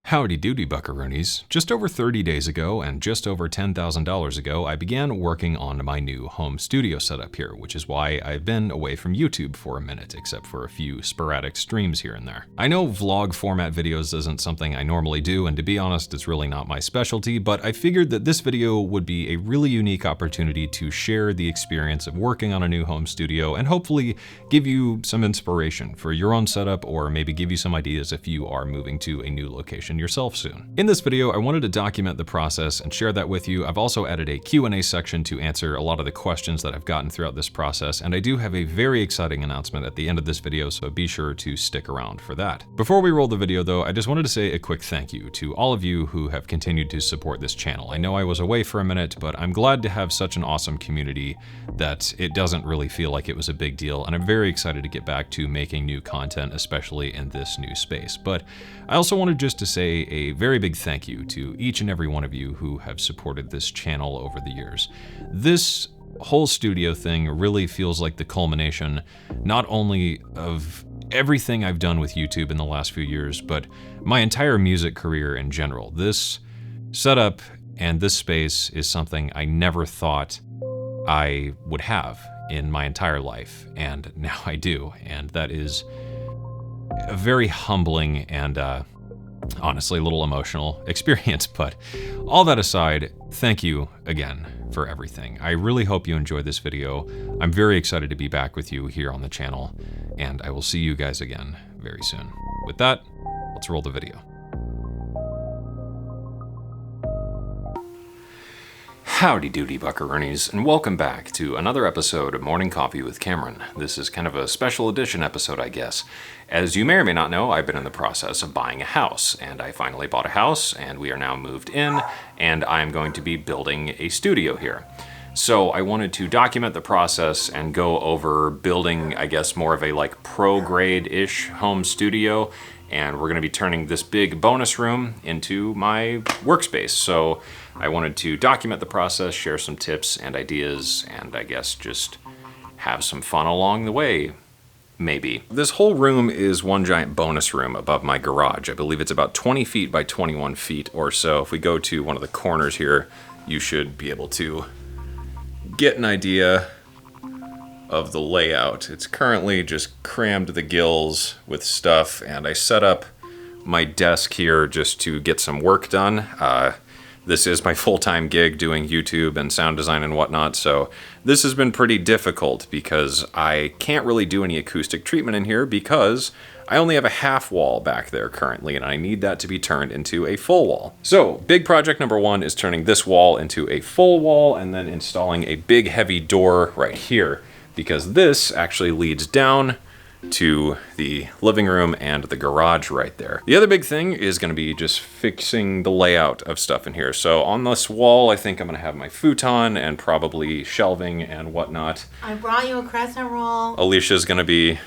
Howdy doody, buckaroonies. Just over 30 days ago and just over $10,000 ago, I began working on my new home studio setup here, which is why I've been away from YouTube for a minute, except for a few sporadic streams here and there. I know vlog format videos isn't something I normally do, and to be honest, it's really not my specialty, but I figured that this video would be a really unique opportunity to share the experience of working on a new home studio and hopefully give you some inspiration for your own setup, or maybe give you some ideas if you are moving to a new location yourself soon. In this video, I wanted to document the process and share that with you. I've also added a Q&A section to answer a lot of the questions that I've gotten throughout this process, and I do have a very exciting announcement at the end of this video, so be sure to stick around for that. Before we roll the video though, I just wanted to say a quick thank you to all of you who have continued to support this channel. I know I was away for a minute, but I'm glad to have such an awesome community that it doesn't really feel like it was a big deal, and I'm very excited to get back to making new content, especially in this new space. But I also wanted just to say a very big thank you to each and every one of you who have supported this channel over the years. This whole studio thing really feels like the culmination not only of everything I've done with YouTube in the last few years, but my entire music career in general. This setup and this space is something I never thought I would have in my entire life, and now I do, and that is a very humbling and honestly a little emotional experience. But all that aside, thank you again for everything. I really hope you enjoyed this video. I'm very excited to be back with you here on the channel, and I will see you guys again very soon. With that, let's roll the video. Howdy doody, buckaroonies, and welcome back to another episode of Morning Coffee with Cameron. This is kind of a special edition episode, I guess. As you may or may not know, I've been in the process of buying a house, and I finally bought a house, and we are now moved in, and I'm going to be building a studio here. So I wanted to document the process and go over building, I guess, more of a like pro-grade-ish home studio, and we're going to be turning this big bonus room into my workspace. So I wanted to document the process, share some tips and ideas, and I guess just have some fun along the way, maybe. This whole room is one giant bonus room above my garage. I believe it's about 20 feet by 21 feet or so. If we go to one of the corners here, you should be able to get an idea of the layout. It's currently just crammed to the gills with stuff, and I set up my desk here just to get some work done. This is my full-time gig doing YouTube and sound design and whatnot, so this has been pretty difficult because I can't really do any acoustic treatment in here because I only have a half wall back there currently, and I need that to be turned into a full wall. So big project number one is turning this wall into a full wall and then installing a big heavy door right here, because this actually leads down to the living room and the garage right there. The other big thing is going to be just fixing the layout of stuff in here. So on this wall, I think I'm going to have my futon and probably shelving and whatnot. I brought you a crescent roll. Alicia's going to be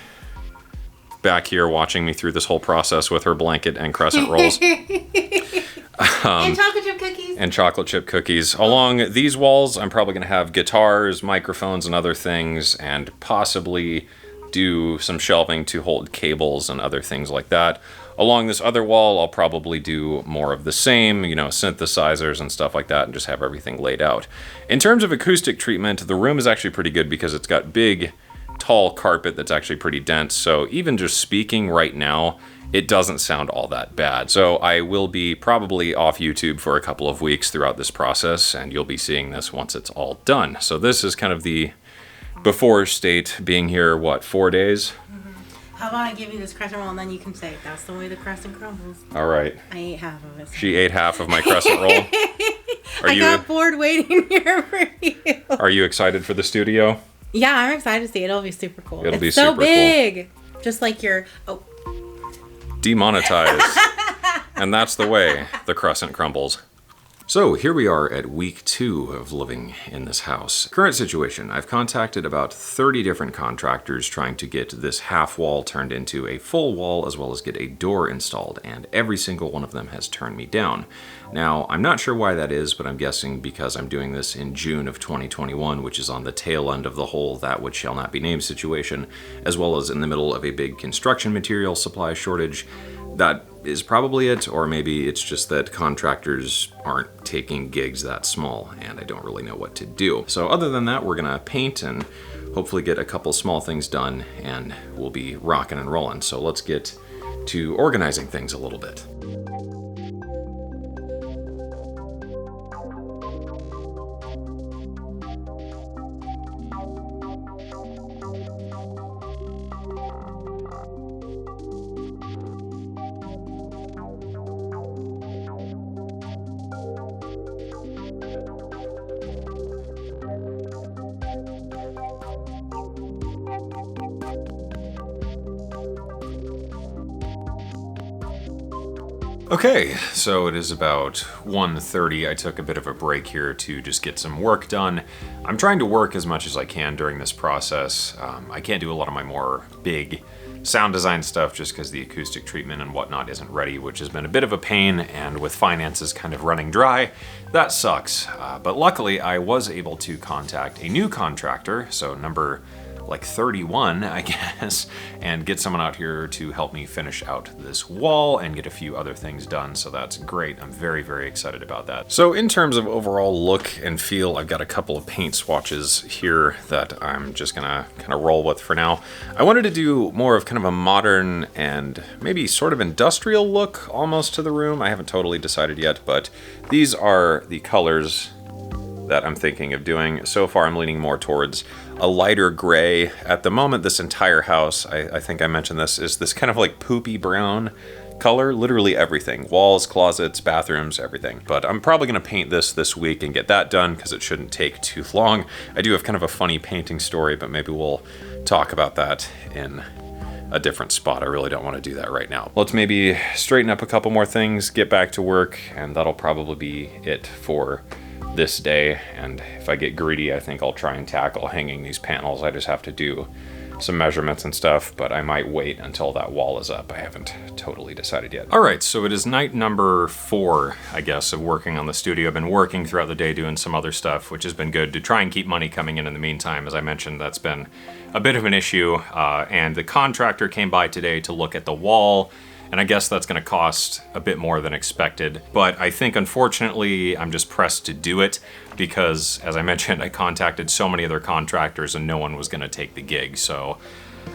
back here watching me through this whole process with her blanket and crescent rolls. And chocolate chip cookies. And chocolate chip cookies. Along these walls, I'm probably going to have guitars, microphones, and other things, and possibly do some shelving to hold cables and other things like that. Along this other wall, I'll probably do more of the same, you know, synthesizers and stuff like that, and just have everything laid out. In terms of acoustic treatment, the room is actually pretty good because it's got big, tall carpet that's actually pretty dense, so even just speaking right now, it doesn't sound all that bad. So I will be probably off YouTube for a couple of weeks throughout this process, and you'll be seeing this once it's all done. So this is kind of the before state, being here, what, 4 days? Mm-hmm. How about I give you this crescent roll and then you can say, that's the way the crescent crumbles. All right. I ate half of it. So. She ate half of my crescent roll. I got bored waiting here for you. Are you excited for the studio? Yeah, I'm excited to see it. It'll be super cool. It'll be so super big. Cool. Just like your, demonetized. And that's the way the crescent crumbles. So here we are at week 2 of living in this house. Current situation, I've contacted about 30 different contractors trying to get this half wall turned into a full wall, as well as get a door installed, and every single one of them has turned me down. Now, I'm not sure why that is, but I'm guessing because I'm doing this in June of 2021, which is on the tail end of the whole that which shall not be named situation, as well as in the middle of a big construction material supply shortage. That is probably it, or maybe it's just that contractors aren't taking gigs that small and I don't really know what to do. So other than that, we're gonna paint and hopefully get a couple small things done and we'll be rocking and rolling. So let's get to organizing things a little bit. Okay, so it is about 1:30. I took a bit of a break here to just get some work done. I'm trying to work as much as I can during this process. I can't do a lot of my more big sound design stuff just because the acoustic treatment and whatnot isn't ready, which has been a bit of a pain, and with finances kind of running dry, that sucks. But luckily I was able to contact a new contractor, so number like 31, I guess, and get someone out here to help me finish out this wall and get a few other things done, so that's great. I'm very, very excited about that. So in terms of overall look and feel, I've got a couple of paint swatches here that I'm just gonna kind of roll with for now. I wanted to do more of kind of a modern and maybe sort of industrial look almost to the room. I haven't totally decided yet, but these are the colors that I'm thinking of doing. So far I'm leaning more towards a lighter gray. At the moment, this entire house, I think I mentioned this, is this kind of like poopy brown color, literally everything. Walls, closets, bathrooms, everything. But I'm probably gonna paint this week and get that done because it shouldn't take too long. I do have kind of a funny painting story, but maybe we'll talk about that in a different spot. I really don't want to do that right now. Let's maybe straighten up a couple more things, get back to work, and that'll probably be it for this day. And if I get greedy, I think I'll try and tackle hanging these panels. I just have to do some measurements and stuff, but I might wait until that wall is up. I haven't totally decided yet. All right, so it is night number 4, I guess, of working on the studio. I've been working throughout the day doing some other stuff, which has been good to try and keep money coming in the meantime. As I mentioned, that's been a bit of an issue, and the contractor came by today to look at the wall, and I guess that's gonna cost a bit more than expected. But I think, unfortunately, I'm just pressed to do it because, as I mentioned, I contacted so many other contractors and no one was gonna take the gig. So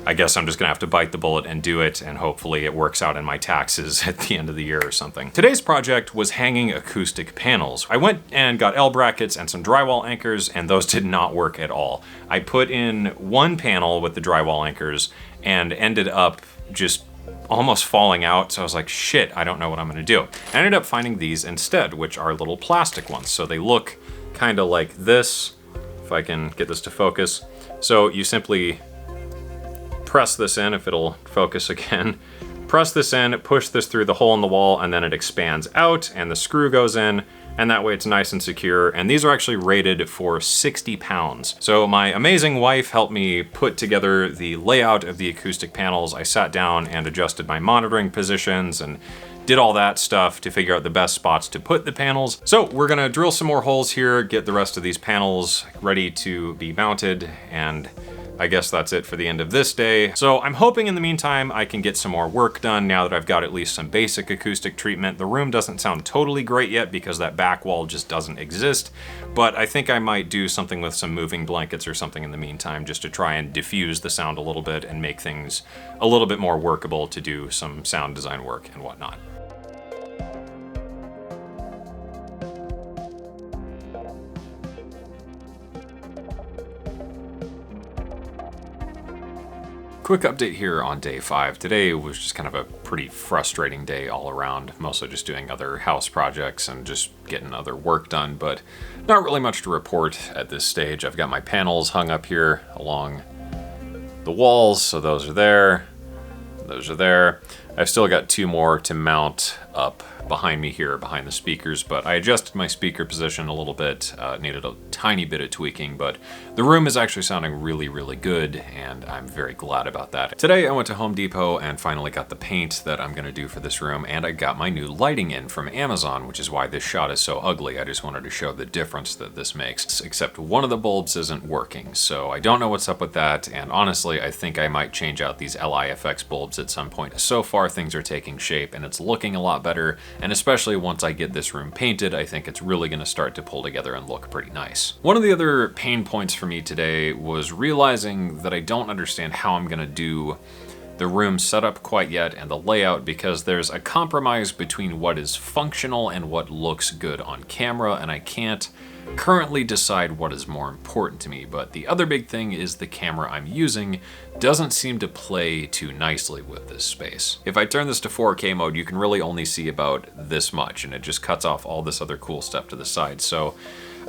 I guess I'm just gonna have to bite the bullet and do it, and hopefully it works out in my taxes at the end of the year or something. Today's project was hanging acoustic panels. I went and got L brackets and some drywall anchors, and those did not work at all. I put in one panel with the drywall anchors and ended up just almost falling out, so I was like, shit, I don't know what I'm gonna do. I ended up finding these instead, which are little plastic ones. So they look kind of like this, if I can get this to focus. So you simply press this in, if it'll focus again. Press this in, push this through the hole in the wall, and then it expands out, and the screw goes in, and that way it's nice and secure. And these are actually rated for 60 pounds. So my amazing wife helped me put together the layout of the acoustic panels. I sat down and adjusted my monitoring positions and did all that stuff to figure out the best spots to put the panels. So we're gonna drill some more holes here, get the rest of these panels ready to be mounted, and I guess that's it for the end of this day. So I'm hoping in the meantime I can get some more work done now that I've got at least some basic acoustic treatment. The room doesn't sound totally great yet because that back wall just doesn't exist, but I think I might do something with some moving blankets or something in the meantime just to try and diffuse the sound a little bit and make things a little bit more workable to do some sound design work and whatnot. Quick update here on day 5. Today was just kind of a pretty frustrating day all around, mostly just doing other house projects and just getting other work done, but not really much to report at this stage. I've got my panels hung up here along the walls, so those are there, those are there. I've still got 2 more to mount up behind me here, behind the speakers, but I adjusted my speaker position a little bit. It needed a tiny bit of tweaking, but the room is actually sounding really, really good, and I'm very glad about that. Today I went to Home Depot and finally got the paint that I'm gonna do for this room, and I got my new lighting in from Amazon, which is why this shot is so ugly. I just wanted to show the difference that this makes, except one of the bulbs isn't working, so I don't know what's up with that, and honestly, I think I might change out these LIFX bulbs at some point. So far, far things are taking shape and it's looking a lot better, and especially once I get this room painted, I think it's really going to start to pull together and look pretty nice. One of the other pain points for me today was realizing that I don't understand how I'm going to do the room setup quite yet and the layout, because there's a compromise between what is functional and what looks good on camera, and I can't currently decide what is more important to me. But the other big thing is the camera I'm using doesn't seem to play too nicely with this space. If I turn this to 4K mode, you can really only see about this much, and it just cuts off all this other cool stuff to the side. So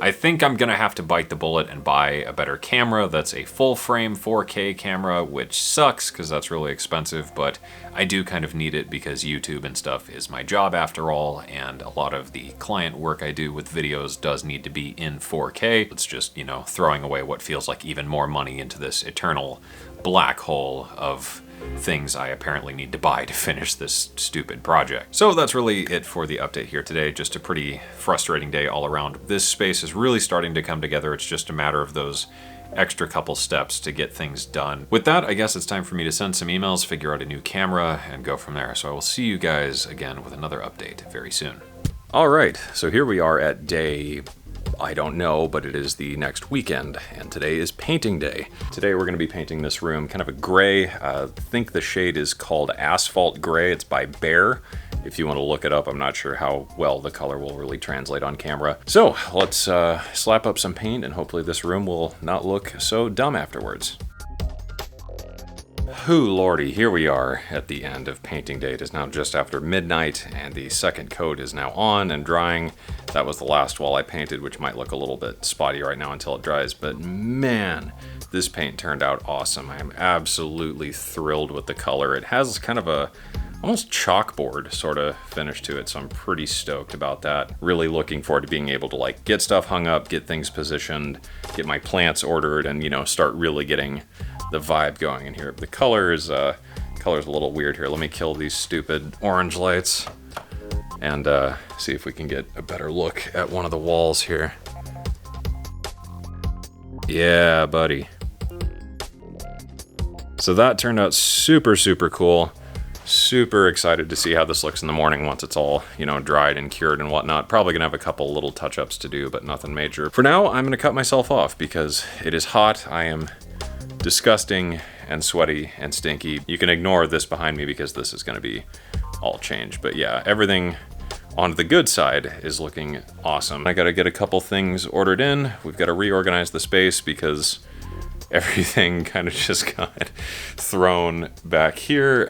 I think I'm gonna have to bite the bullet and buy a better camera that's a full frame 4K camera, which sucks because that's really expensive, but I do kind of need it because YouTube and stuff is my job after all, and a lot of the client work I do with videos does need to be in 4K. It's just, you know, throwing away what feels like even more money into this eternal black hole of things I apparently need to buy to finish this stupid project. So that's really it for the update here today. Just a pretty frustrating day all around. This space is really starting to come together. It's just a matter of those extra couple steps to get things done. With that, I guess it's time for me to send some emails, figure out a new camera, and go from there. So I will see you guys again with another update very soon. All right, so here we are at day, I don't know, but it is the next weekend, and today is painting day. Today we're going to be painting this room kind of a gray. I think the shade is called Asphalt Gray. It's by Bear. If you want to look it up, I'm not sure how well the color will really translate on camera. So let's slap up some paint, and hopefully this room will not look so dumb afterwards. Whew, lordy, here we are at the end of painting day. It is now just after midnight, and the second coat is now on and drying. That was the last wall I painted, which might look a little bit spotty right now until it dries, but man, this paint turned out awesome. I am absolutely thrilled with the color. It has kind of a almost chalkboard sort of finish to it, so I'm pretty stoked about that. Really looking forward to being able to like get stuff hung up, get things positioned, get my plants ordered, and you know, start really getting the vibe going in here. The color's a little weird here. Let me kill these stupid orange lights and see if we can get a better look at one of the walls here. Yeah, buddy. So that turned out super, super cool. Super excited to see how this looks in the morning once it's all, you know, dried and cured and whatnot. Probably gonna have a couple little touch-ups to do, but nothing major. For now, I'm gonna cut myself off because it is hot. I am disgusting and sweaty and stinky. You can ignore this behind me because this is gonna be all changed. But yeah, everything on the good side is looking awesome. I gotta get a couple things ordered in. We've gotta reorganize the space because everything kind of just got thrown back here.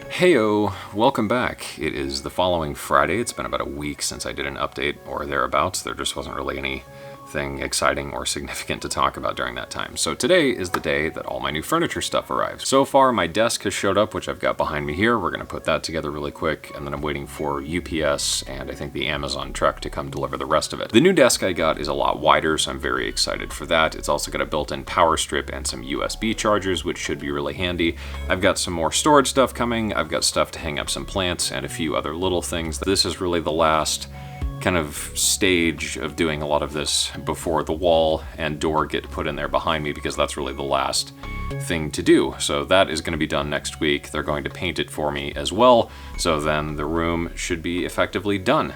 Heyo, welcome back. It is the following Friday. It's been about a week since I did an update or thereabouts. There just wasn't really anything exciting or significant to talk about during that time. So today is the day that all my new furniture stuff arrives. So far, my desk has showed up, which I've got behind me here. We're gonna put that together really quick, and then I'm waiting for UPS and I think the Amazon truck to come deliver the rest of it. The new desk I got is a lot wider, so I'm very excited for that. It's also got a built-in power strip and some USB chargers, which should be really handy. I've got some more storage stuff coming. I've got stuff to hang up some plants and a few other little things. This is really the last kind of stage of doing a lot of this before the wall and door get put in there behind me, because that's really the last thing to do. So that is going to be done next week. They're going to paint it for me as well, so then the room should be effectively done.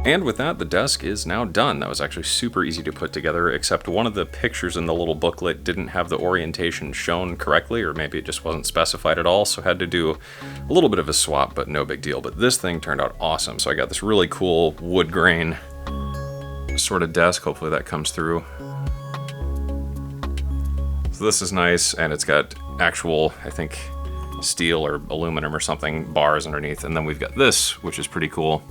And with that, the desk is now done. That was actually super easy to put together, except one of the pictures in the little booklet didn't have the orientation shown correctly, or maybe it just wasn't specified at all, so I had to do a little bit of a swap, but no big deal. But this thing turned out awesome. So I got this really cool wood grain sort of desk. Hopefully that comes through. So this is nice, and it's got actual, I think, steel or aluminum or something, bars underneath. And then we've got this, which is pretty cool.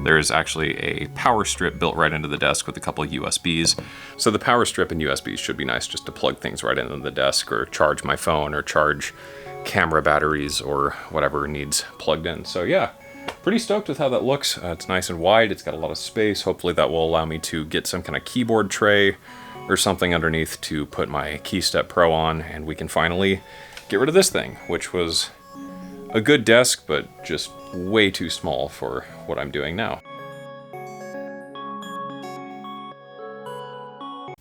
There's actually a power strip built right into the desk with a couple of USBs. So the power strip and USBs should be nice just to plug things right into the desk, or charge my phone, or charge camera batteries, or whatever needs plugged in. So yeah, pretty stoked with how that looks. It's nice and wide. It's got a lot of space. Hopefully that will allow me to get some kind of keyboard tray or something underneath to put my KeyStep Pro on, and we can finally get rid of this thing, which was a good desk, but just way too small for what I'm doing now.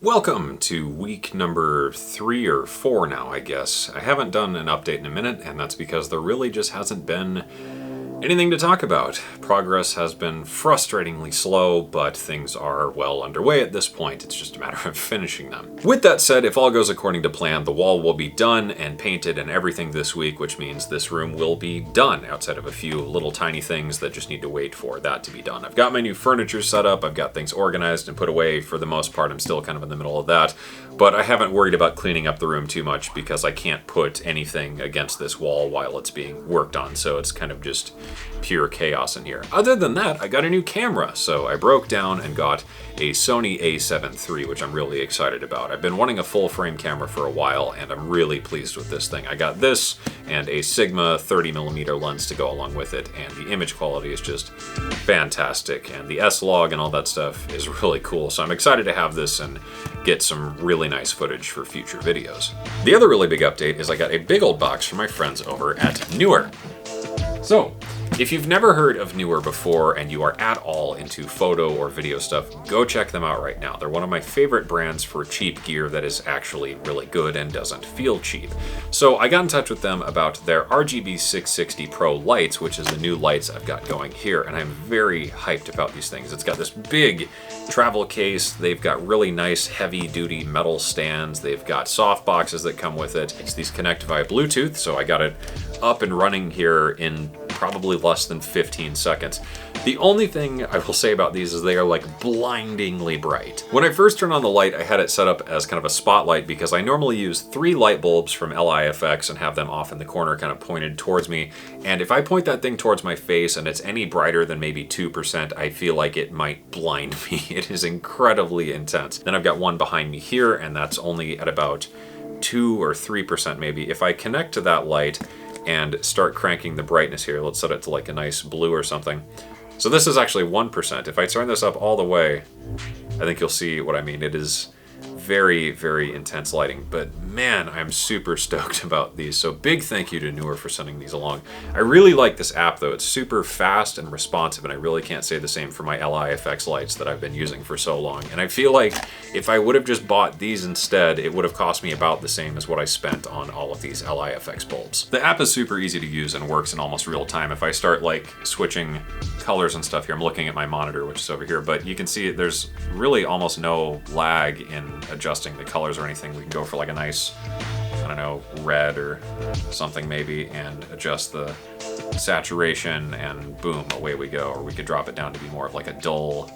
Welcome to week number 3 or 4 now, I guess. I haven't done an update in a minute, and that's because there really just hasn't been anything to talk about. Progress has been frustratingly slow, but things are well underway at this point. It's just a matter of finishing them. With that said, if all goes according to plan, the wall will be done and painted and everything this week, which means this room will be done, outside of a few little tiny things that just need to wait for that to be done. I've got my new furniture set up, I've got things organized and put away. For the most part, I'm still kind of in the middle of that, but I haven't worried about cleaning up the room too much because I can't put anything against this wall while it's being worked on, so it's kind of just pure chaos in here. Other than that, I got a new camera, so I broke down and got a Sony a7 III, which I'm really excited about. I've been wanting a full frame camera for a while, and I'm really pleased with this thing. I got this and a Sigma 30mm lens to go along with it, and the image quality is just fantastic, and the S-Log and all that stuff is really cool, so I'm excited to have this and get some really nice footage for future videos. The other really big update is I got a big old box from my friends over at Newer. So, if you've never heard of Newer before and you are at all into photo or video stuff, go check them out right now. They're one of my favorite brands for cheap gear that is actually really good and doesn't feel cheap. So I got in touch with them about their RGB 660 Pro lights, which is the new lights I've got going here, and I'm very hyped about these things. It's got this big travel case, they've got really nice heavy-duty metal stands, they've got soft boxes that come with it. These connect via Bluetooth, so I got it up and running here in probably less than 15 seconds. The only thing I will say about these is they are like blindingly bright. When I first turned on the light, I had it set up as kind of a spotlight because I normally use 3 light bulbs from LIFX and have them off in the corner kind of pointed towards me. And if I point that thing towards my face and it's any brighter than maybe 2%, I feel like it might blind me. It is incredibly intense. Then I've got one behind me here, and that's only at about 2 or 3% maybe. If I connect to that light and start cranking the brightness here, let's set it to like a nice blue or something. So this is actually 1%. If I turn this up all the way, I think you'll see what I mean. It is very, very intense lighting, but man, I'm super stoked about these. So big thank you to Newer for sending these along. I really like this app though. It's super fast and responsive, and I really can't say the same for my LIFX lights that I've been using for so long. And I feel like if I would have just bought these instead, it would have cost me about the same as what I spent on all of these LIFX bulbs. The app is super easy to use and works in almost real time. If I start like switching colors and stuff here, I'm looking at my monitor, which is over here, but you can see there's really almost no lag in adjusting the colors or anything. We can go for like a nice, I don't know, red or something maybe, and adjust the saturation, and boom, away we go. Or we could drop it down to be more of like a dull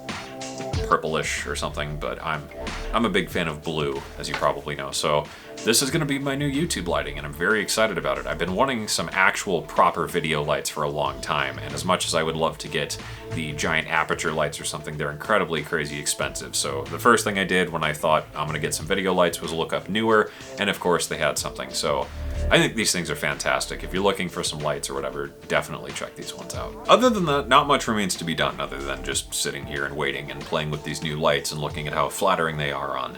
purplish or something, but I'm a big fan of blue, as you probably know. So this is going to be my new YouTube lighting, and I'm very excited about it. I've been wanting some actual proper video lights for a long time, and as much as I would love to get the giant aperture lights or something, they're incredibly crazy expensive. So the first thing I did when I thought I'm going to get some video lights was look up Newer, and of course they had something. So I think these things are fantastic. If you're looking for some lights or whatever, definitely check these ones out. Other than that, not much remains to be done other than just sitting here and waiting and playing with these new lights and looking at how flattering they are on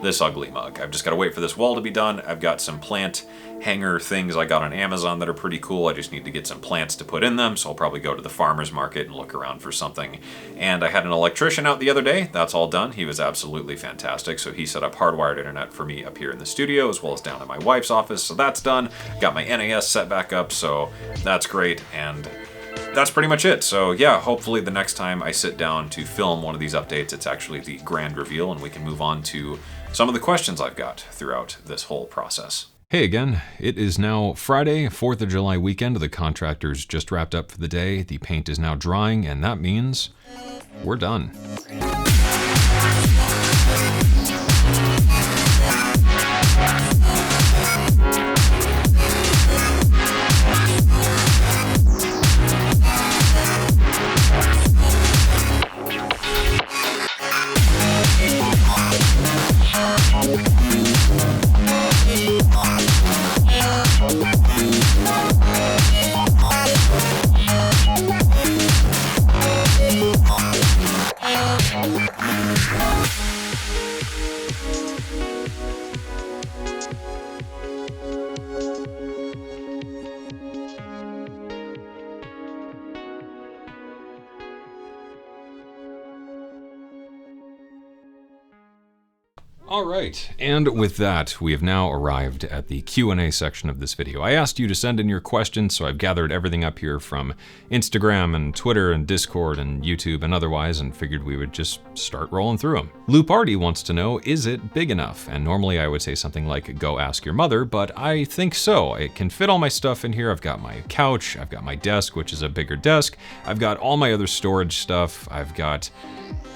this ugly mug. I've just got to wait for this wall to be done. I've got some plant hanger things I got on Amazon that are pretty cool. I just need to get some plants to put in them, so I'll probably go to the farmer's market and look around for something. And I had an electrician out the other day. That's all done. He was absolutely fantastic. So he set up hardwired internet for me up here in the studio, as well as down at my wife's office. So that's done. Got my NAS set back up, so that's great. And that's pretty much it. So yeah, hopefully the next time I sit down to film one of these updates, it's actually the grand reveal, and we can move on to some of the questions I've got throughout this whole process. Hey again, it is now Friday, 4th of July weekend. The contractors just wrapped up for the day. The paint is now drying, and that means we're done. All right, and with that, we have now arrived at the Q&A section of this video. I asked you to send in your questions, so I've gathered everything up here from Instagram and Twitter and Discord and YouTube and otherwise, and figured we would just start rolling through them. Lupardi wants to know, is it big enough? And normally I would say something like, go ask your mother, but I think so. It can fit all my stuff in here. I've got my couch, I've got my desk, which is a bigger desk. I've got all my other storage stuff. I've got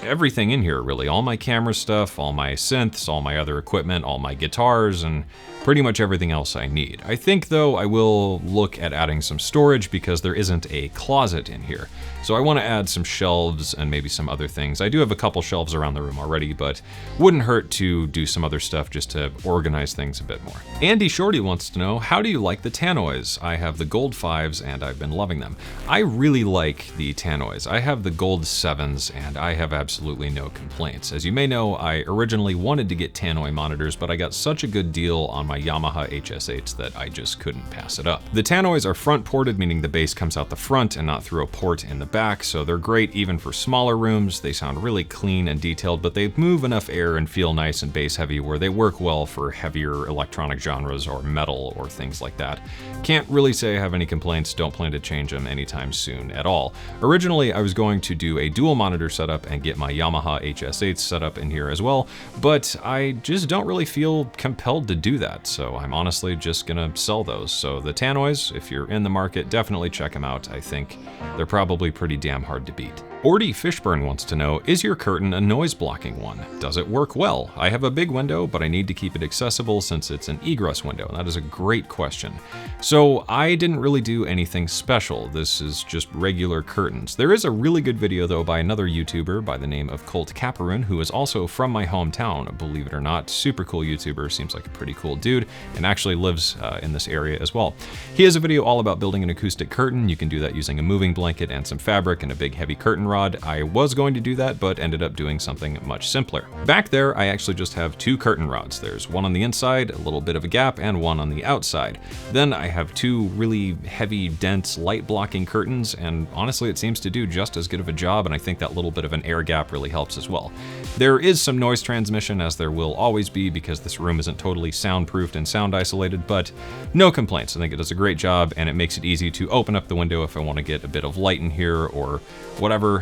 everything in here, really. All my camera stuff, all my synths, all my other equipment, all my guitars, and pretty much everything else I need. I think, though, I will look at adding some storage because there isn't a closet in here. So I want to add some shelves and maybe some other things. I do have a couple shelves around the room already, but wouldn't hurt to do some other stuff just to organize things a bit more. Andy Shorty wants to know, how do you like the tannoys? I have the gold 5s and I've been loving them. I really like the tannoys. I have the gold 7s and I have absolutely no complaints. As you may know, I originally wanted to get tannoy monitors, but I got such a good deal on my Yamaha HS8s that I just couldn't pass it up. The tannoys are front ported, meaning the bass comes out the front and not through a port in the back, so they're great even for smaller rooms. They sound really clean and detailed, but they move enough air and feel nice and bass heavy where they work well for heavier electronic genres or metal or things like that. Can't really say I have any complaints, don't plan to change them anytime soon at all. Originally, I was going to do a dual monitor setup and get my Yamaha HS8 set up in here as well, but I just don't really feel compelled to do that, so I'm honestly just gonna sell those. So the tannoys, if you're in the market, definitely check them out. I think they're probably pretty damn hard to beat. Ordy Fishburne wants to know, is your curtain a noise blocking one? Does it work well? I have a big window, but I need to keep it accessible since it's an egress window. And that is a great question. So I didn't really do anything special. This is just regular curtains. There is a really good video though by another YouTuber by the name of Colt Caparoon, who is also from my hometown, believe it or not. Super cool YouTuber, seems like a pretty cool dude, and actually lives in this area as well. He has a video all about building an acoustic curtain. You can do that using a moving blanket and some fabric and a big heavy curtain rod. I was going to do that, but ended up doing something much simpler. Back there, I actually just have 2 curtain rods. There's one on the inside, a little bit of a gap, and one on the outside. Then I have 2 really heavy, dense, light blocking curtains, and honestly, it seems to do just as good of a job, and I think that little bit of an air gap really helps as well. There is some noise transmission, as there will always be, because this room isn't totally soundproofed and sound isolated, but no complaints. I think it does a great job, and it makes it easy to open up the window if I want to get a bit of light in here or whatever.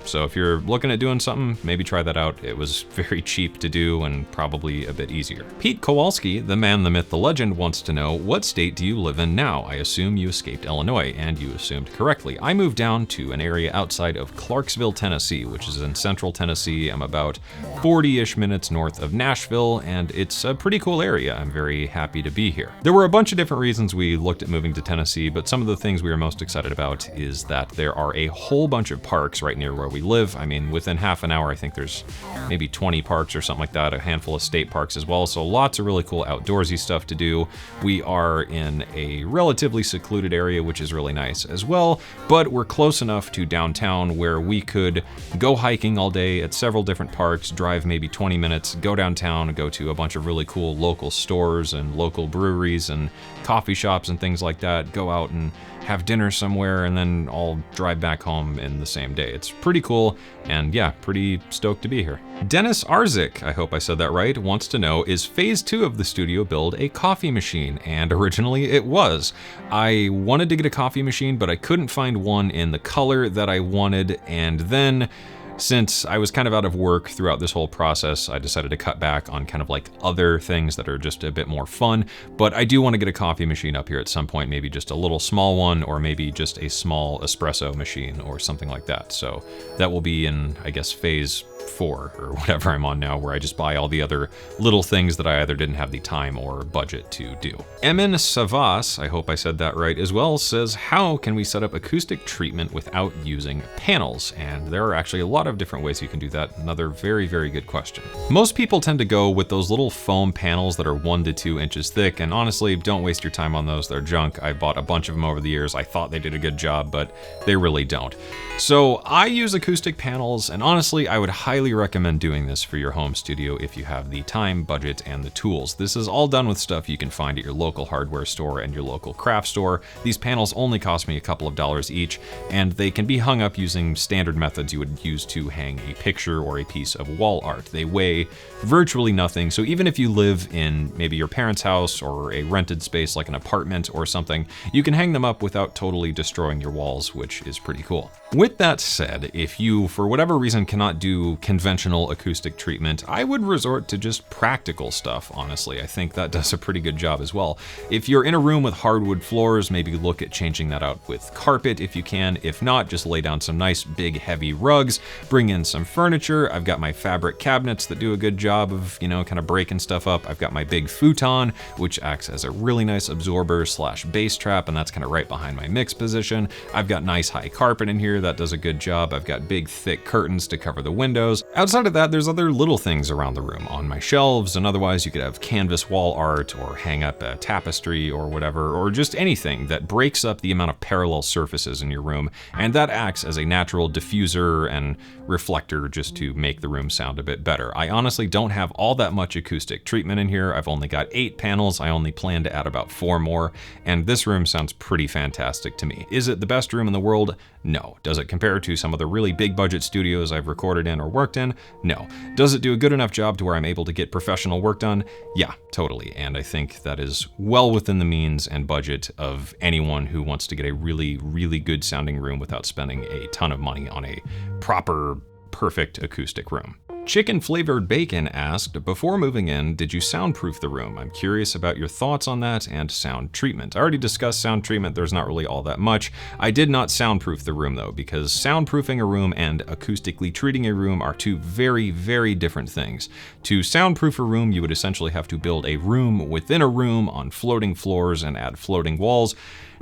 So if you're looking at doing something, maybe try that out. It was very cheap to do and probably a bit easier. Pete Kowalski, the man, the myth, the legend, wants to know, what state do you live in now? I assume you escaped Illinois, and you assumed correctly. I moved down to an area outside of Clarksville, Tennessee, which is in central Tennessee. I'm about 40-ish minutes north of Nashville, and it's a pretty cool area. I'm very happy to be here. There were a bunch of different reasons we looked at moving to Tennessee, but some of the things we were most excited about is that there are a whole bunch of parks right near where we live. I mean, within half an hour, I think there's maybe 20 parks or something like that, a handful of state parks as well. So lots of really cool outdoorsy stuff to do. We are in a relatively secluded area, which is really nice as well, but we're close enough to downtown where we could go hiking all day at several different parks, drive maybe 20 minutes, go downtown, go to a bunch of really cool local stores and local breweries and coffee shops and things like that, go out and have dinner somewhere, and then all drive back home in the same day. It's pretty cool, and yeah, pretty stoked to be here. Dennis Arzik, I hope I said that right, wants to know, is phase 2 of the studio build a coffee machine? And originally it was. I wanted to get a coffee machine, but I couldn't find one in the color that I wanted, and then since I was kind of out of work throughout this whole process, I decided to cut back on kind of like other things that are just a bit more fun. But I do want to get a coffee machine up here at some point, maybe just a little small one, or maybe just a small espresso machine or something like that. So that will be in, I guess, phase 4 or whatever I'm on now, where I just buy all the other little things that I either didn't have the time or budget to do. Emin Savas, I hope I said that right as well, says, how can we set up acoustic treatment without using panels? And there are actually a lot of different ways you can do that. Another very, very good question. Most people tend to go with those little foam panels that are 1 to 2 inches thick, and honestly, don't waste your time on those. They're junk. I bought a bunch of them over the years. I thought they did a good job, but they really don't. So I use acoustic panels, and honestly, I would highly recommend doing this for your home studio if you have the time, budget, and the tools. This is all done with stuff you can find at your local hardware store and your local craft store. These panels only cost me a couple of dollars each, and they can be hung up using standard methods you would use to hang a picture or a piece of wall art. They weigh virtually nothing, so even if you live in maybe your parents' house or a rented space like an apartment or something, you can hang them up without totally destroying your walls, which is pretty cool. With that said, if you, for whatever reason, cannot do conventional acoustic treatment, I would resort to just practical stuff, honestly. I think that does a pretty good job as well. If you're in a room with hardwood floors, maybe look at changing that out with carpet if you can. If not, just lay down some nice big heavy rugs, bring in some furniture. I've got my fabric cabinets that do a good job of, you know, kind of breaking stuff up. I've got my big futon, which acts as a really nice absorber / bass trap, and that's kind of right behind my mix position. I've got nice high carpet in here that does a good job. I've got big thick curtains to cover the windows. Outside of that, there's other little things around the room on my shelves, and otherwise you could have canvas wall art or hang up a tapestry or whatever, or just anything that breaks up the amount of parallel surfaces in your room, and that acts as a natural diffuser and reflector just to make the room sound a bit better. I honestly don't have all that much acoustic treatment in here. I've only got 8 panels. I only plan to add about 4 more, and this room sounds pretty fantastic to me. Is it the best room in the world? No. Does it compare to some of the really big budget studios I've recorded in or worked in? No. Does it do a good enough job to where I'm able to get professional work done? Yeah, totally. And I think that is well within the means and budget of anyone who wants to get a really, really good sounding room without spending a ton of money on a proper, perfect acoustic room. Chicken Flavored Bacon asked, before moving in, did you soundproof the room? I'm curious about your thoughts on that and sound treatment. I already discussed sound treatment, there's not really all that much. I did not soundproof the room though, because soundproofing a room and acoustically treating a room are two very, very different things. To soundproof a room, you would essentially have to build a room within a room on floating floors and add floating walls.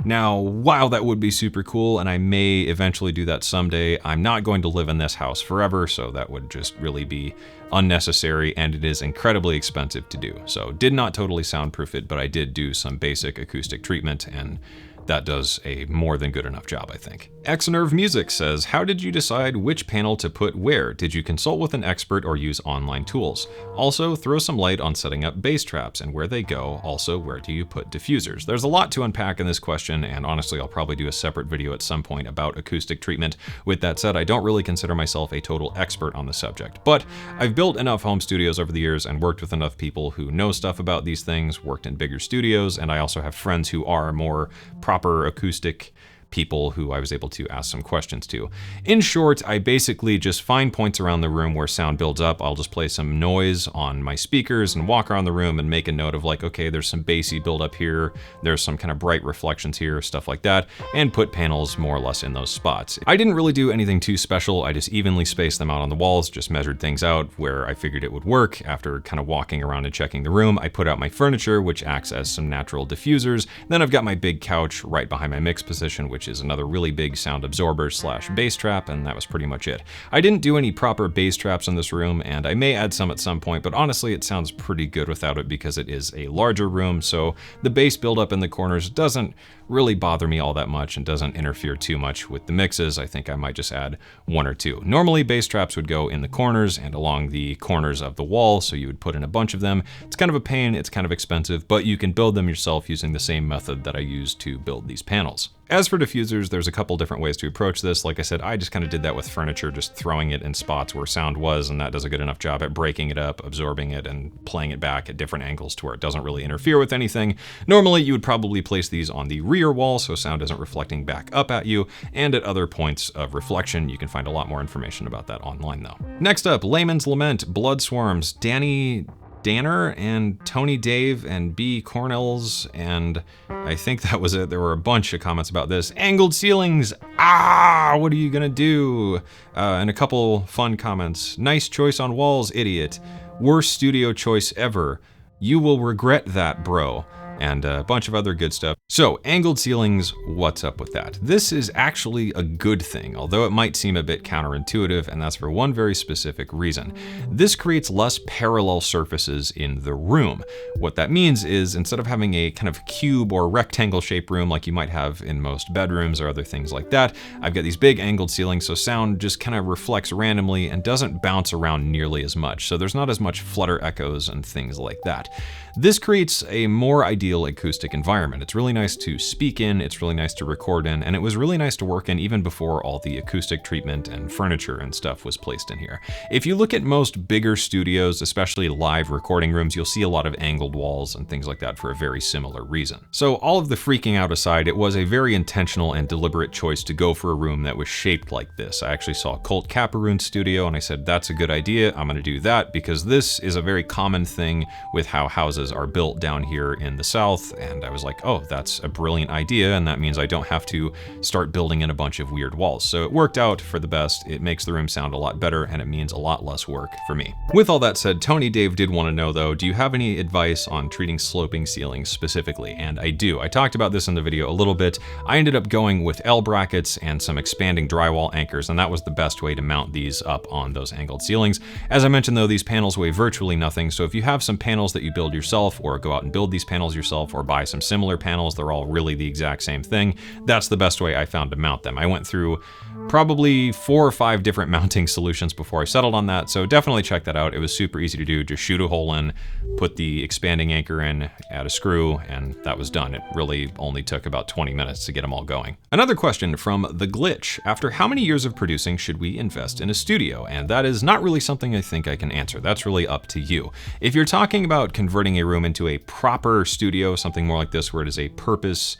Now, while that would be super cool, and I may eventually do that someday, I'm not going to live in this house forever, so that would just really be unnecessary, and it is incredibly expensive to do. So did not totally soundproof it, but I did do some basic acoustic treatment, and that does a more than good enough job, I think. Xnerve Music says, how did you decide which panel to put where? Did you consult with an expert or use online tools? Also, throw some light on setting up bass traps and where they go. Also, where do you put diffusers? There's a lot to unpack in this question, and honestly, I'll probably do a separate video at some point about acoustic treatment. With that said, I don't really consider myself a total expert on the subject, but I've built enough home studios over the years and worked with enough people who know stuff about these things, worked in bigger studios, and I also have friends who are more proper acoustic people who I was able to ask some questions to. In short, I basically just find points around the room where sound builds up. I'll just play some noise on my speakers and walk around the room and make a note of like, okay, there's some bassy build up here, there's some kind of bright reflections here, stuff like that, and put panels more or less in those spots. I didn't really do anything too special. I just evenly spaced them out on the walls, just measured things out where I figured it would work. After kind of walking around and checking the room, I put out my furniture, which acts as some natural diffusers. Then I've got my big couch right behind my mix position, which is another really big sound absorber / bass trap, and that was pretty much it. I didn't do any proper bass traps in this room, and I may add some at some point, but honestly it sounds pretty good without it because it is a larger room, so the bass buildup in the corners doesn't really bother me all that much and doesn't interfere too much with the mixes. I think I might just add 1 or 2. Normally bass traps would go in the corners and along the corners of the wall, so you would put in a bunch of them. It's kind of a pain, it's kind of expensive, but you can build them yourself using the same method that I used to build these panels. As for diffusers, there's a couple different ways to approach this. Like I said, I just kind of did that with furniture, just throwing it in spots where sound was, and that does a good enough job at breaking it up, absorbing it, and playing it back at different angles to where it doesn't really interfere with anything. Normally, you would probably place these on the rear wall so sound isn't reflecting back up at you, and at other points of reflection. You can find a lot more information about that online though. Next up, Layman's Lament, Blood Swarms, Danny Danner and Tony Dave and B. Cornells, and I think that was it. There were a bunch of comments about this. Angled ceilings, what are you gonna do? And a couple fun comments. Nice choice on walls, idiot. Worst studio choice ever. You will regret that, bro. And a bunch of other good stuff. So, angled ceilings, what's up with that? This is actually a good thing, although it might seem a bit counterintuitive, and that's for one very specific reason. This creates less parallel surfaces in the room. What that means is, instead of having a kind of cube or rectangle shaped room like you might have in most bedrooms or other things like that, I've got these big angled ceilings, so sound just kind of reflects randomly and doesn't bounce around nearly as much. So there's not as much flutter echoes and things like that. This creates a more ideal ideal acoustic environment. It's really nice to speak in, it's really nice to record in, and it was really nice to work in even before all the acoustic treatment and furniture and stuff was placed in here. If you look at most bigger studios, especially live recording rooms, you'll see a lot of angled walls and things like that for a very similar reason. So all of the freaking out aside, it was a very intentional and deliberate choice to go for a room that was shaped like this. I actually saw Colt Caparoon's studio and I said, that's a good idea, I'm gonna do that, because this is a very common thing with how houses are built down here in the South, and I was like, oh, that's a brilliant idea, and that means I don't have to start building in a bunch of weird walls. So it worked out for the best. It makes the room sound a lot better, and it means a lot less work for me. With all that said, Tony Dave did want to know though, do you have any advice on treating sloping ceilings specifically? And I do. I talked about this in the video a little bit. I ended up going with L brackets and some expanding drywall anchors, and that was the best way to mount these up on those angled ceilings. As I mentioned though, these panels weigh virtually nothing, so if you have some panels that you build yourself, or go out and build these panels yourself, or buy some similar panels, they're all really the exact same thing, that's the best way I found to mount them. I went through probably 4 or 5 different mounting solutions before I settled on that, so definitely check that out. It was super easy to do. Just shoot a hole in, put the expanding anchor in, add a screw, and that was done. It really only took about 20 minutes to get them all going. Another question from The Glitch. After how many years of producing should we invest in a studio? And that is not really something I think I can answer. That's really up to you. If you're talking about converting a room into a proper studio, something more like this where it is a purpose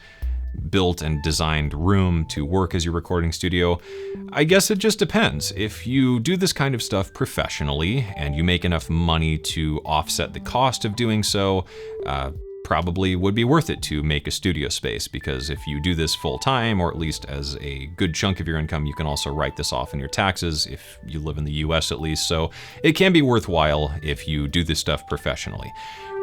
built and designed room to work as your recording studio, I guess it just depends. If you do this kind of stuff professionally and you make enough money to offset the cost of doing so, probably would be worth it to make a studio space, because if you do this full time, or at least as a good chunk of your income, you can also write this off in your taxes if you live in the US at least, so it can be worthwhile if you do this stuff professionally.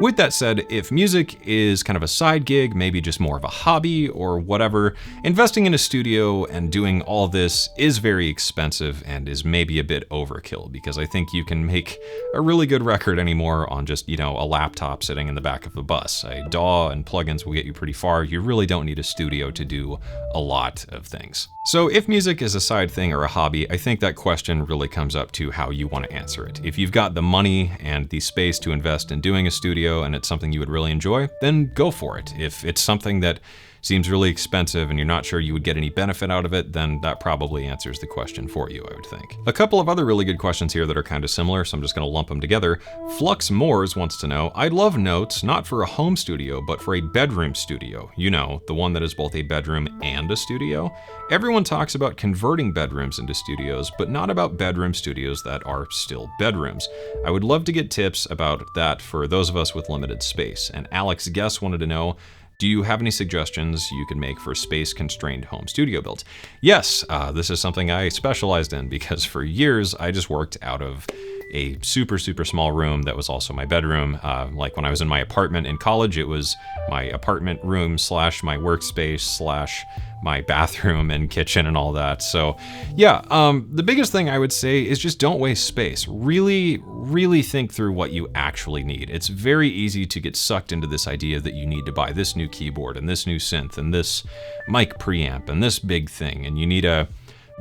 With that said, if music is kind of a side gig, maybe just more of a hobby or whatever, investing in a studio and doing all this is very expensive and is maybe a bit overkill, because I think you can make a really good record anymore on just, a laptop sitting in the back of a bus. A DAW and plugins will get you pretty far. You really don't need a studio to do a lot of things. So if music is a side thing or a hobby, I think that question really comes up to how you want to answer it. If you've got the money and the space to invest in doing a studio and it's something you would really enjoy, then go for it. If it's something that seems really expensive and you're not sure you would get any benefit out of it, then that probably answers the question for you, I would think. A couple of other really good questions here that are kind of similar, so I'm just gonna lump them together. Flux Moores wants to know, I'd love notes, not for a home studio, but for a bedroom studio. You know, the one that is both a bedroom and a studio. Everyone talks about converting bedrooms into studios, but not about bedroom studios that are still bedrooms. I would love to get tips about that for those of us with limited space. And Alex Guess wanted to know, do you have any suggestions you can make for space-constrained home studio builds? Yes, this is something I specialized in, because for years I just worked out of a super small room that was also my bedroom. Like when I was in my apartment in college, it was my apartment room / my workspace / my bathroom and kitchen and all that. So yeah, the biggest thing I would say is just don't waste space. Really think through what you actually need. It's very easy to get sucked into this idea that you need to buy this new keyboard and this new synth and this mic preamp and this big thing, and you need a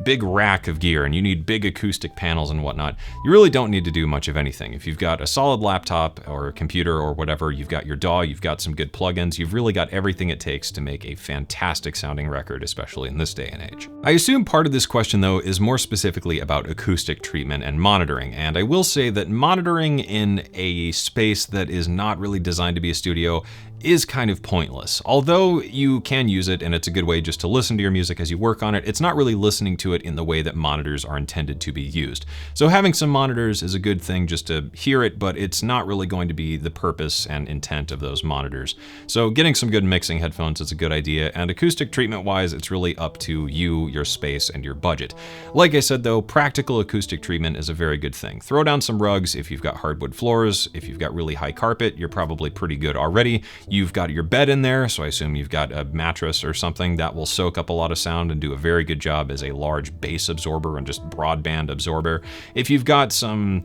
big rack of gear and you need big acoustic panels and whatnot. You really don't need to do much of anything. If you've got a solid laptop or a computer or whatever, you've got your DAW, you've got some good plugins, you've really got everything it takes to make a fantastic sounding record, especially in this day and age. I assume part of this question though is more specifically about acoustic treatment and monitoring, and I will say that monitoring in a space that is not really designed to be a studio is kind of pointless. Although you can use it and it's a good way just to listen to your music as you work on it, it's not really listening to it in the way that monitors are intended to be used. So having some monitors is a good thing just to hear it, but it's not really going to be the purpose and intent of those monitors. So getting some good mixing headphones is a good idea, and acoustic treatment wise, it's really up to you, your space, and your budget. Like I said though, practical acoustic treatment is a very good thing. Throw down some rugs if you've got hardwood floors. If you've got really high carpet, you're probably pretty good already. You've got your bed in there, so I assume you've got a mattress or something that will soak up a lot of sound and do a very good job as a large bass absorber and just broadband absorber. If you've got some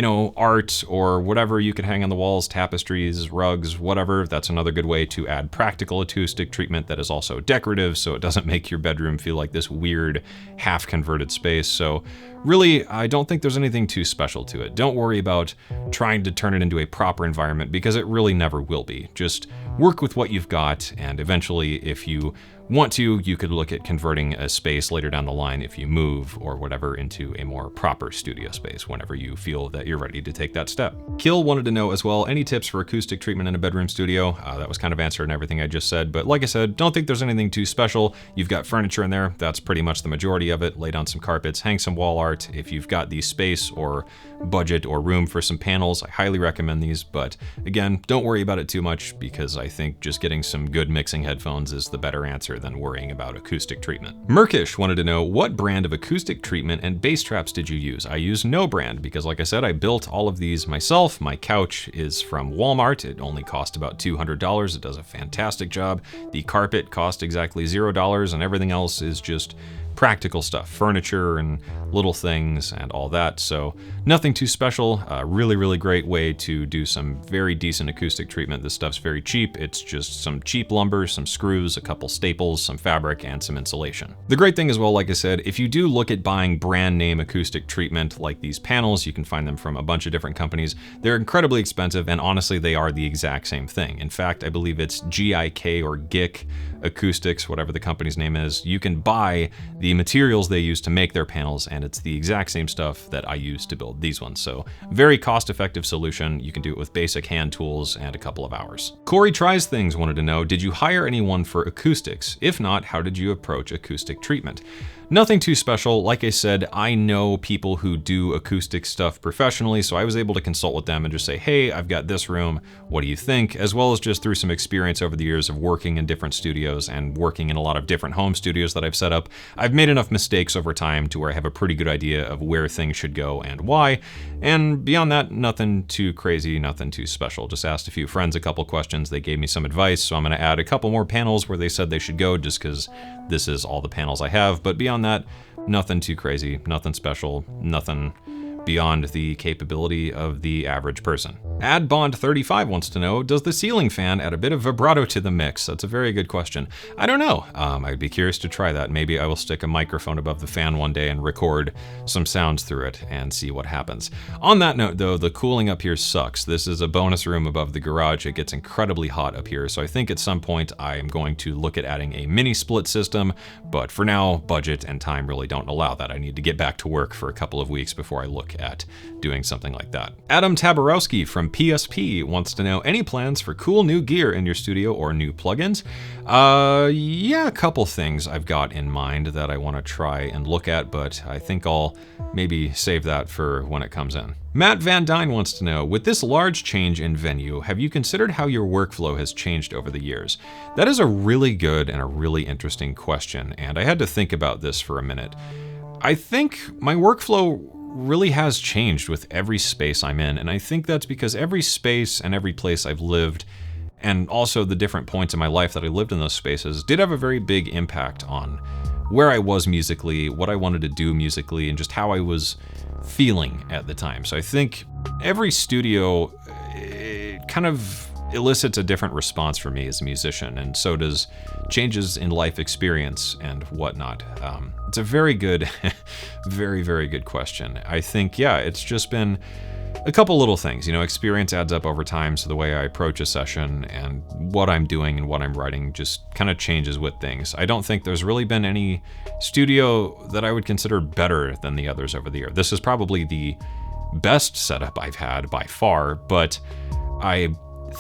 art or whatever you could hang on the walls, tapestries, rugs, whatever. That's another good way to add practical acoustic treatment that is also decorative, so it doesn't make your bedroom feel like this weird half-converted space. So really, I don't think there's anything too special to it. Don't worry about trying to turn it into a proper environment, because it really never will be. Just work with what you've got, and eventually, if you want to, you could look at converting a space later down the line if you move or whatever into a more proper studio space whenever you feel that you're ready to take that step. Kill wanted to know as well, any tips for acoustic treatment in a bedroom studio? That was kind of answered in everything I just said, but like I said, don't think there's anything too special. You've got furniture in there, that's pretty much the majority of it. Lay down some carpets, hang some wall art. If you've got the space or budget or room for some panels, I highly recommend these, but again, don't worry about it too much, because I think just getting some good mixing headphones is the better answer than worrying about acoustic treatment. Merkish wanted to know, what brand of acoustic treatment and bass traps did you use? I use no brand, because like I said, I built all of these myself. My couch is from Walmart. It only cost about $200. It does a fantastic job. The carpet cost exactly $0, and everything else is just practical stuff, furniture and little things and all that. So nothing too special. Really, really great way to do some very decent acoustic treatment. This stuff's very cheap. It's just some cheap lumber, some screws, a couple staples, some fabric, and some insulation. The great thing as well, like I said, if you do look at buying brand name acoustic treatment like these panels, you can find them from a bunch of different companies. They're incredibly expensive, and honestly, they are the exact same thing. In fact, I believe it's GIK or GIK Acoustics, whatever the company's name is. You can buy the materials they use to make their panels, and it's the exact same stuff that I use to build these ones. So very cost-effective solution. You can do it with basic hand tools and a couple of hours. Corey Tries Things wanted to know, did you hire anyone for acoustics? If not, how did you approach acoustic treatment? Nothing too special. Like I said, I know people who do acoustic stuff professionally, so I was able to consult with them and just say, hey, I've got this room, what do you think? As well as just through some experience over the years of working in different studios and working in a lot of different home studios that I've set up, I've made enough mistakes over time to where I have a pretty good idea of where things should go and why. And beyond that, nothing too crazy, nothing too special. Just asked a few friends a couple questions, they gave me some advice, so I'm gonna add a couple more panels where they said they should go, just because this is all the panels I have. But beyond that, nothing too crazy, nothing special, nothing beyond the capability of the average person. AdBond35 wants to know, does the ceiling fan add a bit of vibrato to the mix? That's a very good question. I don't know. I'd be curious to try that. Maybe I will stick a microphone above the fan one day and record some sounds through it and see what happens. On that note though, the cooling up here sucks. This is a bonus room above the garage. It gets incredibly hot up here, so I think at some point I am going to look at adding a mini split system, but for now, budget and time really don't allow that. I need to get back to work for a couple of weeks before I look at doing something like that. Adam Taborowski from PSP wants to know, any plans for cool new gear in your studio or new plugins? Yeah, a couple things I've got in mind that I want to try and look at, but I think I'll maybe save that for when it comes in. Matt Van Dyne wants to know, with this large change in venue, have you considered how your workflow has changed over the years? That is a really good and a really interesting question, and I had to think about this for a minute. I think my workflow really has changed with every space I'm in, and I think that's because every space and every place I've lived, and also the different points in my life that I lived in those spaces, did have a very big impact on where I was musically, what I wanted to do musically, and just how I was feeling at the time. So I think every studio kind of elicits a different response for me as a musician, and so does changes in life experience and whatnot. It's a very good, very, very good question. I think, yeah, it's just been a couple little things. You know, experience adds up over time, so the way I approach a session and what I'm doing and what I'm writing just kind of changes with things. I don't think there's really been any studio that I would consider better than the others over the year. This is probably the best setup I've had by far, but I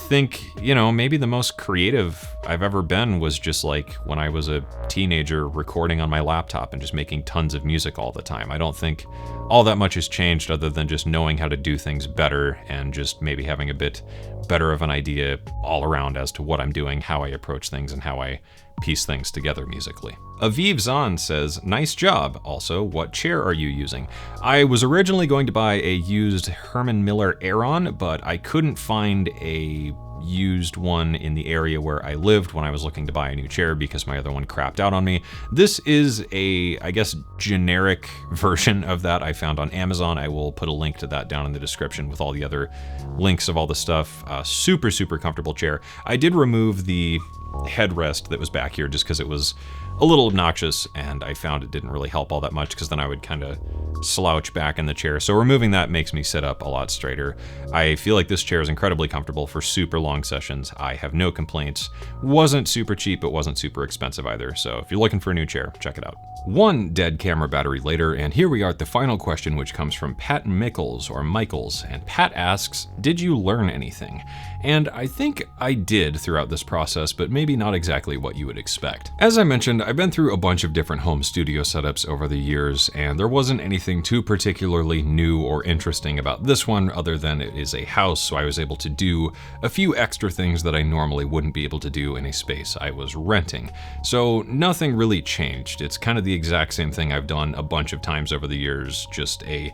think, you know, maybe the most creative I've ever been was just like when I was a teenager recording on my laptop and just making tons of music all the time. I don't think all that much has changed other than just knowing how to do things better and just maybe having a bit better of an idea all around as to what I'm doing, how I approach things, and how I piece things together musically. Aviv Zahn says, nice job. Also, what chair are you using? I was originally going to buy a used Herman Miller Aeron, but I couldn't find a used one in the area where I lived when I was looking to buy a new chair because my other one crapped out on me. This is a, I guess, generic version of that I found on Amazon. I will put a link to that down in the description with all the other links of all the stuff. Super, super comfortable chair. I did remove the headrest that was back here just because it was a little obnoxious, and I found it didn't really help all that much because then I would kind of slouch back in the chair. So removing that makes me sit up a lot straighter. I feel like this chair is incredibly comfortable for super long sessions. I have no complaints. Wasn't super cheap, but wasn't super expensive either. So if you're looking for a new chair, check it out. One dead camera battery later, and here we are at the final question, which comes from Pat Michaels, or Michaels. And Pat asks, did you learn anything? And I think I did throughout this process, but maybe not exactly what you would expect. As I mentioned, I've been through a bunch of different home studio setups over the years, and there wasn't anything too particularly new or interesting about this one other than it is a house, so I was able to do a few extra things that I normally wouldn't be able to do in a space I was renting. So nothing really changed. It's kind of the exact same thing I've done a bunch of times over the years, just a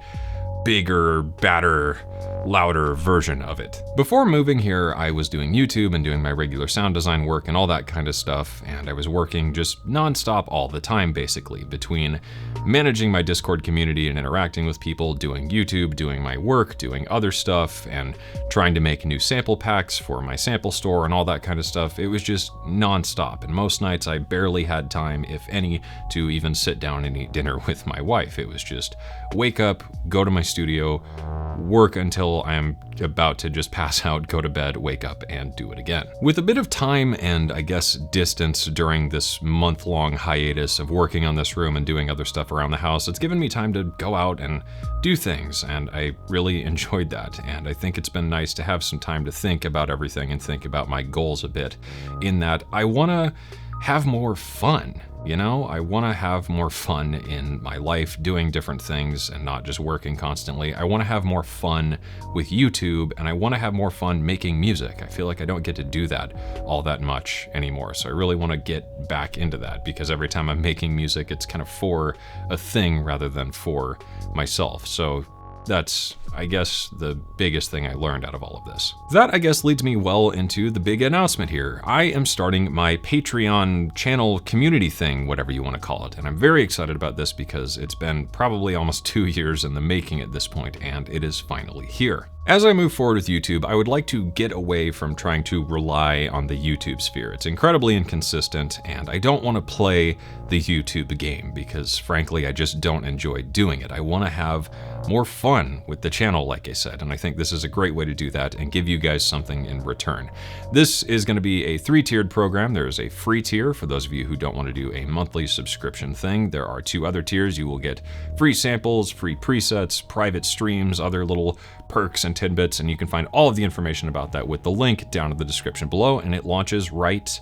bigger, badder, louder version of it. Before moving here, I was doing YouTube and doing my regular sound design work and all that kind of stuff, and I was working just nonstop all the time, basically, between managing my Discord community and interacting with people, doing YouTube, doing my work, doing other stuff, and trying to make new sample packs for my sample store and all that kind of stuff. It was just nonstop, and most nights I barely had time, if any, to even sit down and eat dinner with my wife. It was just wake up, go to my studio, work until I'm about to just pass out, go to bed, wake up, and do it again. With a bit of time and, I guess, distance during this month-long hiatus of working on this room and doing other stuff around the house, it's given me time to go out and do things, and I really enjoyed that. And I think it's been nice to have some time to think about everything and think about my goals a bit, in that I want to have more fun. You know, I want to have more fun in my life doing different things and not just working constantly. I want to have more fun with YouTube, and I want to have more fun making music. I feel like I don't get to do that all that much anymore. So I really want to get back into that, because every time I'm making music, it's kind of for a thing rather than for myself. So that's, I guess, the biggest thing I learned out of all of this. That, I guess, leads me well into the big announcement here. I am starting my Patreon channel community thing, whatever you want to call it. And I'm very excited about this because it's been probably almost 2 years in the making at this point, and it is finally here. As I move forward with YouTube, I would like to get away from trying to rely on the YouTube sphere. It's incredibly inconsistent, and I don't want to play the YouTube game because, frankly, I just don't enjoy doing it. I want to have more fun with the channel, like I said, and I think this is a great way to do that and give you guys something in return. This is going to be a 3-tiered program. There is a free tier for those of you who don't want to do a monthly subscription thing. There are 2 other tiers. You will get free samples, free presets, private streams, other little perks and tidbits, and you can find all of the information about that with the link down in the description below, and it launches right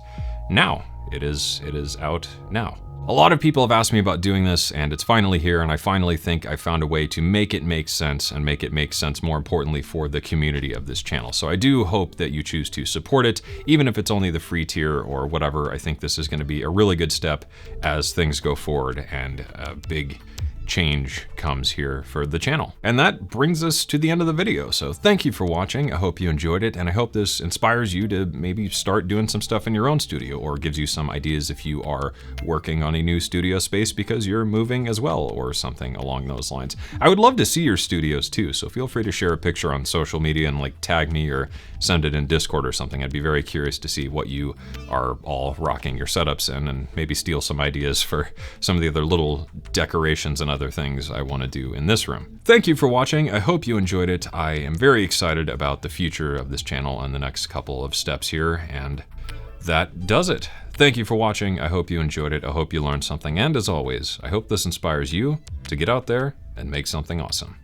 now. It is out now. A lot of people have asked me about doing this, and it's finally here, and I finally think I found a way to make it make sense, and make it make sense, more importantly, for the community of this channel. So I do hope that you choose to support it, even if it's only the free tier or whatever. I think this is going to be a really good step as things go forward, and a big change comes here for the channel. And that brings us to the end of the video. So thank you for watching. I hope you enjoyed it, and I hope this inspires you to maybe start doing some stuff in your own studio, or gives you some ideas if you are working on a new studio space because you're moving as well, or something along those lines. I would love to see your studios too, so feel free to share a picture on social media and like tag me or send it in Discord or something. I'd be very curious to see what you are all rocking your setups in, and maybe steal some ideas for some of the other little decorations and other things I want to do in this room. Thank you for watching. I hope you enjoyed it. I am very excited about the future of this channel and the next couple of steps here, and that does it. Thank you for watching. I hope you enjoyed it. I hope you learned something, and as always, I hope this inspires you to get out there and make something awesome.